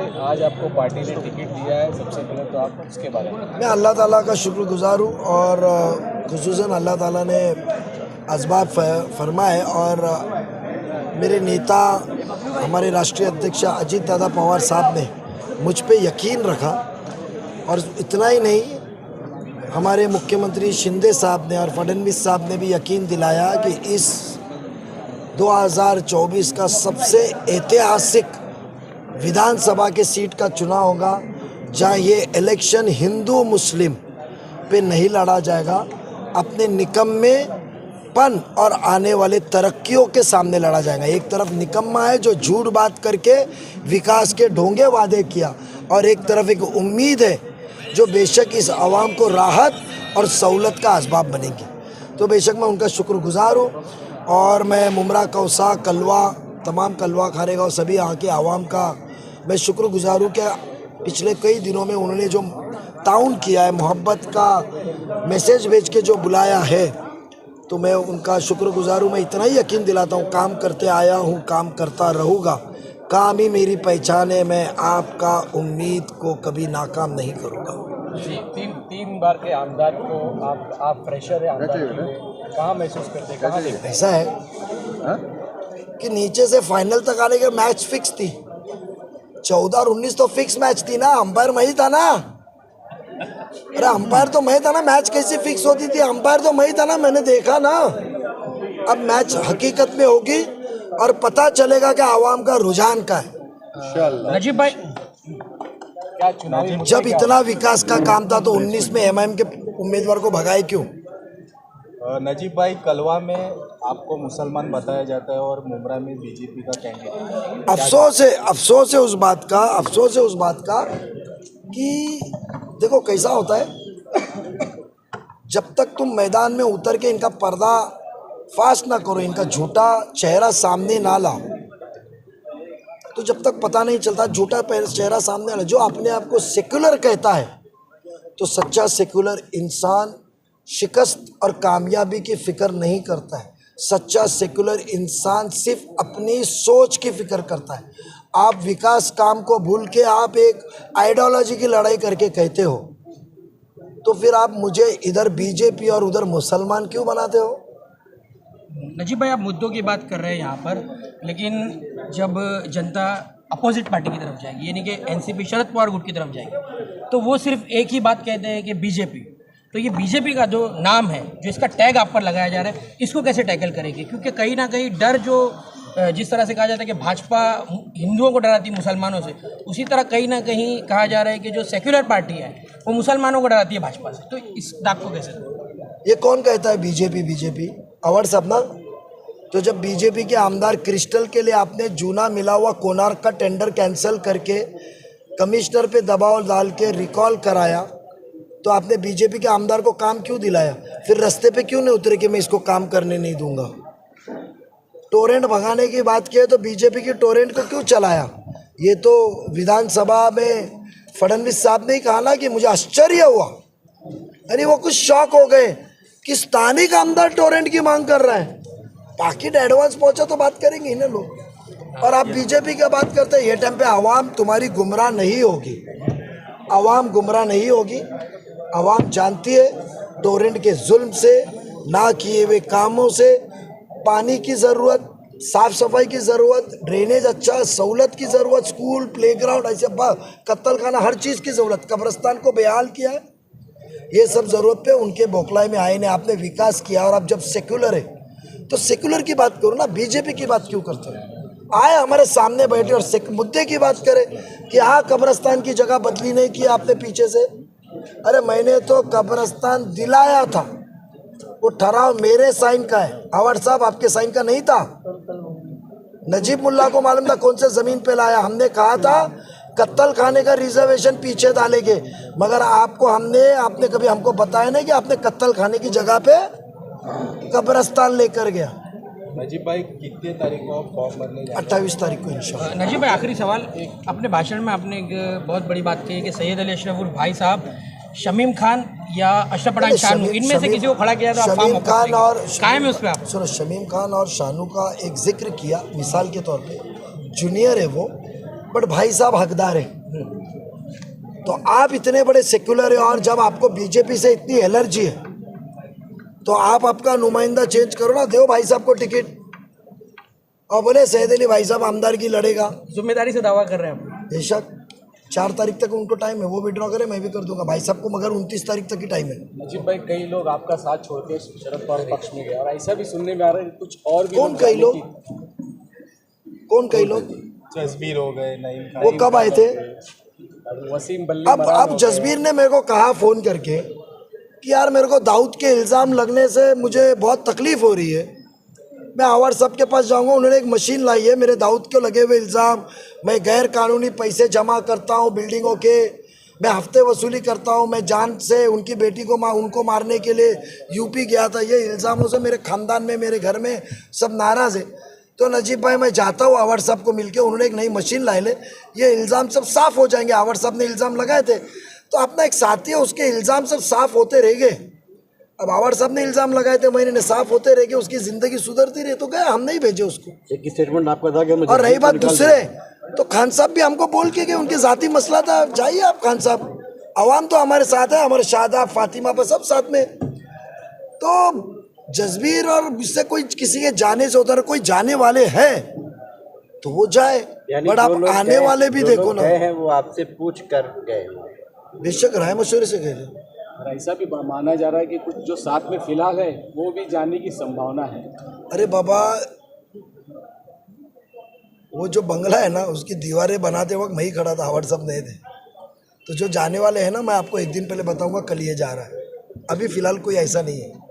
भाई, आज आपको पार्टी ने टिकट दिया है, सबसे पहले तो आप उसके बारे में। मैं अल्लाह ताला का शुक्रगुजार हूँ और खुसूसन अल्लाह ताला ने असबाब फरमाए और मेरे नेता हमारे राष्ट्रीय अध्यक्ष अजीत दादा पवार साहब ने मुझ पे यकीन रखा और इतना ही नहीं, हमारे मुख्यमंत्री शिंदे साहब ने और फडणवीस साहब ने भी यकीन दिलाया कि इस 2024 का सबसे ऐतिहासिक विधानसभा के सीट का चुनाव होगा, जहाँ ये इलेक्शन हिंदू मुस्लिम पे नहीं लड़ा जाएगा, अपने निकम्मेपन और आने वाले तरक्कियों के सामने लड़ा जाएगा। एक तरफ निकम्मा है जो झूठ बात करके विकास के ढोंगे वादे किया, और एक तरफ एक उम्मीद है जो बेशक इस आवाम को राहत और सहूलत का असबाब बनेगी। तो बेशक मैं उनका शुक्रगुजार हूँ और मैं मुमरा, कौसा, कलवा, तमाम कलवा, खारेगांव सभी यहाँ के आवाम का मैं शुक्रगुजार हूँ कि पिछले कई दिनों में उन्होंने जो ताउन किया है, मोहब्बत का मैसेज भेज के जो बुलाया है, तो मैं उनका शुक्रगुजार हूँ। मैं इतना ही यकीन दिलाता हूँ, काम करते आया हूँ, काम करता रहूँगा, काम ही मेरी पहचान है, मैं आपका उम्मीद को कभी नाकाम नहीं करूँगा। जी, तीन बार के आमदार को आप फ्रेशर है, आमदार के लिए कहाँ महसूस करते, कहाँ देखते? ऐसा है कि नीचे से फाइनल तक आने के मैच फिक्स थी, 14 और 19 तो फिक्स मैच थी ना, अंपायर मैं ही था ना। अरे अंपायर तो मैं था ना, मैच कैसी फिक्स होती थी? अंपायर तो मैं ही था ना, मैंने देखा ना। अब मैच हकीकत में होगी और पता चलेगा कि आवाम का रुझान का है। नजीब भाई, क्या चुनावी जब इतना विकास का काम था तो 19 में एमआईएम के उम्मीदवार को भगाए क्यों? नजीब भाई, कलवा में आपको मुसलमान बताया जाता है और मुमरा में बीजेपी का कैंडिडेट। अफसोस है उस बात का कि देखो कैसा होता है, जब तक तुम मैदान में उतर के इनका पर्दा फाश ना करो, इनका झूठा चेहरा सामने ना लाओ, तो जब तक पता नहीं चलता, झूठा चेहरा सामने आना। जो अपने आप को सेक्युलर कहता है, तो सच्चा सेक्युलर इंसान शिकस्त और कामयाबी की फिक्र नहीं करता है। सच्चा सेक्युलर इंसान सिर्फ अपनी सोच की फिक्र करता है। आप विकास काम को भूल के आप एक आइडियोलॉजी की लड़ाई करके कहते हो, तो फिर आप मुझे इधर बीजेपी और उधर मुसलमान क्यों बनाते हो? नजीब भाई, आप मुद्दों की बात कर रहे हैं यहाँ पर, लेकिन जब जनता अपोजिट पार्टी की तरफ जाएगी, यानी कि एनसीपी शरद पवार गुट की तरफ जाएगी, तो वो सिर्फ एक ही बात कहते हैं कि बीजेपी। तो ये बीजेपी का जो नाम है, जो इसका टैग आप पर लगाया जा रहा है, इसको कैसे टैकल करेंगे? क्योंकि कहीं ना कहीं डर जो जिस तरह से कहा जाता है कि भाजपा हिंदुओं को डराती है मुसलमानों से, उसी तरह कहीं ना कहीं कहा जा रहा है कि जो सेक्युलर पार्टी है वो मुसलमानों को डराती है भाजपा से। तो इस दाग को कैसे? ये कौन कहता है बीजेपी? अवर साहब ना। तो जब बीजेपी के आमदार क्रिस्टल के लिए आपने जूना मिला हुआ कोणार्क का टेंडर कैंसिल करके कमिश्नर पे दबाव डाल के रिकॉल कराया, तो आपने बीजेपी के आमदार को काम क्यों दिलाया? फिर रास्ते पे क्यों नहीं उतरे कि मैं इसको काम करने नहीं दूंगा? टोरेंट भगाने की बात की है तो बीजेपी की टोरेंट को क्यों चलाया? ये तो विधानसभा में फडणवीस साहब ने ही कहा ना कि मुझे आश्चर्य हुआ, यानी वो कुछ शॉक हो गए कि स्थानिक आमदार टोरेंट की मांग कर रहा है। पाकिट एडवांस पहुंचा तो बात करेंगे ना लोग, और आप बीजेपी की बात करते हैं। ये टाइम पे आवाम तुम्हारी गुमराह नहीं होगी, आवाम गुमराह नहीं होगी। आवाम जानती है टोरेंट के जुल्म से, ना किए हुए कामों से, पानी की ज़रूरत, साफ़ सफाई की ज़रूरत, ड्रेनेज अच्छा, सहूलत की ज़रूरत, स्कूल, प्लेग्राउंड, ऐसे कत्ल खाना, हर चीज़ की ज़रूरत, कब्रिस्तान को बेहाल किया है। ये सब ज़रूरत पे उनके बौखलाई में आए ने आपने विकास किया, और अब जब सेक्युलर है तो सेक्युलर की बात करो ना, बीजेपी की बात क्यों करते हो? आए हमारे सामने बैठे और मुद्दे की बात करें कि हाँ कब्रिस्तान की जगह बदली नहीं की आपने पीछे से। अरे मैंने तो कब्रिस्तान दिलाया था, वो ठहराव मेरे साइन का है, अवर साहब आपके साइन का नहीं था। नजीब मुल्ला को मालूम था कौन से ज़मीन पे लाया। हमने कहा था कत्ल खाने का रिजर्वेशन पीछे डालेंगे, मगर आपने कभी हमको बताया नहीं कि आपने कत्ल खाने की जगह पे कब्रिस्तान लेकर गया। नजीब भाई, कितने तारीख को आप फॉर्म भरने जा रहे हैं? 28 तारीख को इंशाल्लाह। नजीब भाई, आखिरी सवाल, अपने भाषण में आपने एक बहुत बड़ी बात कही कि सैयद अली अशरफ भाई साहब, शमीम खान या अशरफ पठान शानू, इनमें से किसी को खड़ा किया तो शमीम खान और कायम है उस पर आप? सुनो, शमीम खान और शानू का एक जिक्र किया मिसाल के तौर पे, जूनियर है वो, बट भाई साहब हकदार है। तो आप इतने बड़े सेक्युलर है और जब आपको बीजेपी से इतनी एलर्जी है तो आप आपका नुमाइंदा चेंज करो ना, दो भाई साहब को टिकट और बोले सैयद अली भाई साहब आमदार की लड़ेगा। जिम्मेदारी से दावा कर रहे हैं आप? बेशक 4 तारीख तक उनको टाइम है, वो विड्रॉ करे, मैं भी कर दूंगा भाई साहब को, मगर 29 तारीख तक ही टाइम है। नजीब भाई कई लोग आपका साथ छोड़ के शरद पवार पक्ष में गए और ऐसा भी सुनने में आ रहा है कि कुछ और भी कौन कई लोग? कौन कई लोग? जसबीर हो गए, नईम खान, वो कब आए थे? वसीम बल्ली अब जसबीर ने मेरे को कहा फोन करके कि यार मेरे को दाऊद के इल्ज़ाम लगने से मुझे बहुत तकलीफ हो रही है, मैं आवार साहब के पास जाऊंगा, उन्होंने एक मशीन लाई है, मेरे दाऊद को लगे हुए इल्ज़ाम, मैं गैर कानूनी पैसे जमा करता हूं बिल्डिंगों के, मैं हफ्ते वसूली करता हूं, मैं जान से उनकी बेटी को उनको मारने के लिए यूपी गया था, ये इल्ज़ामों से मेरे ख़ानदान में, मेरे घर में सब नाराज़ है। तो नजीब भाई मैं जाता हूँ आवार साहब को मिलके, उन्होंने एक नई मशीन लाई ले, ये इल्ज़ाम सब साफ़ हो जाएंगे। आवार साहब ने इल्ज़ाम लगाए थे तो अपना एक साथी है, उसके इल्ज़ाम सब साफ़ होते रह गए। अब आवार साहब ने इल्ज़ाम लगाए थे, महीने साफ होते रह गए, उसकी ज़िंदगी सुधरती रही तो गया, हम नहीं भेजे उसको। एक स्टेटमेंट आपका था कि और रही बात दूसरे, तो खान साहब भी हमको बोल के गए, उनके ज़ाती मसला था, जाइए आप खान साहब, अवाम तो हमारे साथ है, हमारे शादाब फातिमा पर सब साथ में। तो जसबीर और इससे कोई किसी के जाने से होता है, कोई जाने वाले हैं तो वो जाए, बट आप आने वाले भी देखो ना, हैं वो आपसे पूछ कर गए, बेशक राय मशवरे से गए। और ऐसा भी माना जा रहा है कि कुछ जो साथ में फिलहाल है वो भी जाने की संभावना है। अरे बाबा, वो जो बंगला है ना उसकी दीवारें बनाते वक्त मैं ही खड़ा था, हवाड़ साहब नहीं थे। तो जो जाने वाले हैं ना, मैं आपको एक दिन पहले बताऊंगा, कल ये जा रहा है, अभी फिलहाल कोई ऐसा नहीं है।